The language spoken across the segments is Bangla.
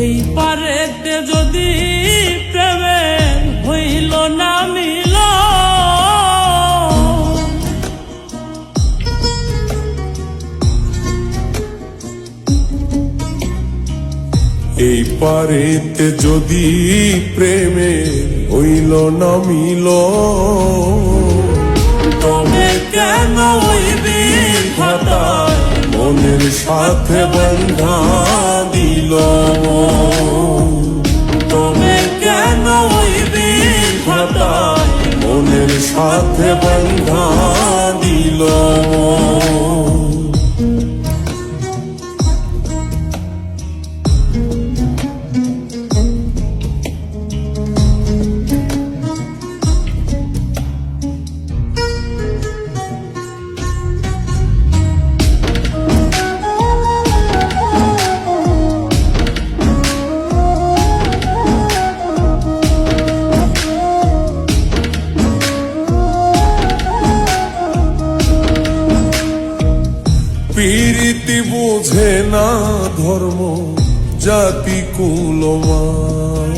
এই পারেতে যদি প্রেমের হইল না মিল, এই পারেতে যদি প্রেমের হইল না মিল, তবে কেন হইবি খাতায় মনের সাথে বন্ধা দিল। তবে কেন হইবি খাতায় মনের সাথে বন্ধা দিল। প্রীতি বুঝে না ধর্ম জাতি কুলমান,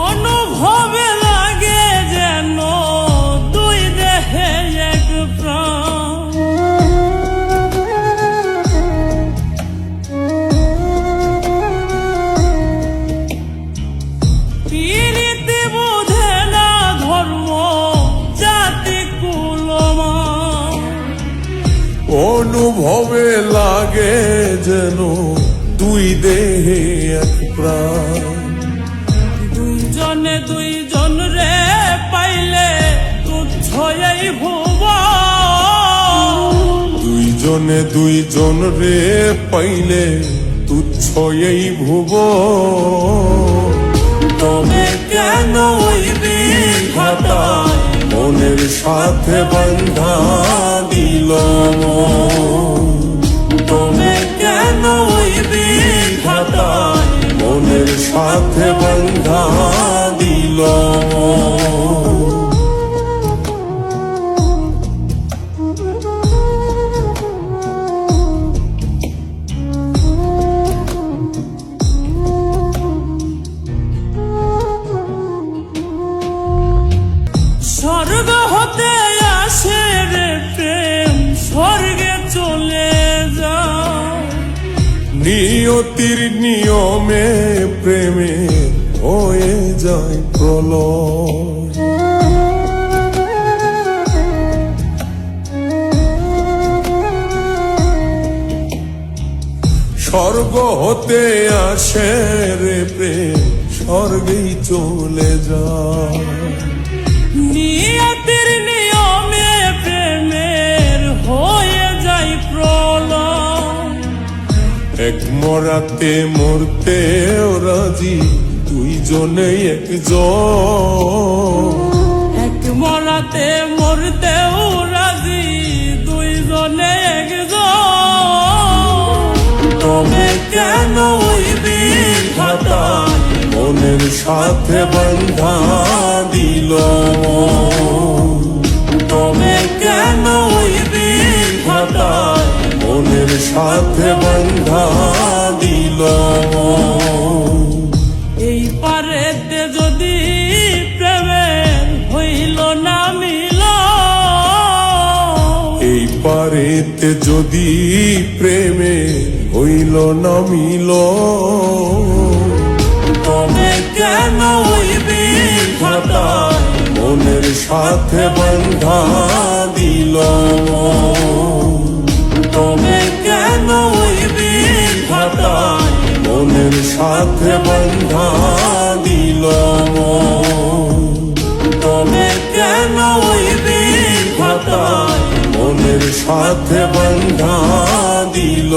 অনুভবে লাগে যেন দুই দেহে এক প্রাণ। প্রীতি বুঝে না ধর্ম জাতি কুলমান, অনুভবে লাগে যেন দুই দেহে এক প্রাণ। দুইজনে দুইজন রে পাইলে তুচ্ছ এই ভুবন, দুইজনে দুইজন রে পাইলে তুচ্ছ এই ভুবন। তবে কেন হইবি খাতায় মনের সাথে বন্ধা দিল। তবে কেন হইবি খাতায় মনের সাথে বন্ধা দিল। স্বর্গ হতে আসে রে প্রেম, স্বর্গে চলে যায়। নিয়তির নিয়মে প্রেমে হয়ে যায় প্রলয়। স্বর্গ হতে আসে রে প্রেম, স্বর্গেই চলে যায়। নিয়তির নিয়মে প্রেমের হয়ে যায় প্রলয়। এক মরাতে মরতে রাজি দুইজনেই একজন। এক মরাতে মরতেও রাজি দুইজনে একজন। তবে কেন হইবি খাতায় মনের সাথে বন্ধা দিল। তবে কেন হইবি খাতায় মনের সাথে বন্ধা দিল। এই পারেতে যদি প্রেমের হইল না মিল, এই পারেতে যদি প্রেমে হইল না মিল, তবে কেন হইবি খাতায় মনের সাথে বন্ধা দিল। তবে কেন হইবি খাতায় মনের সাথে বন্ধা দিল। তবে কেন হইবি খাতায় মনের সাথে বন্ধা দিল।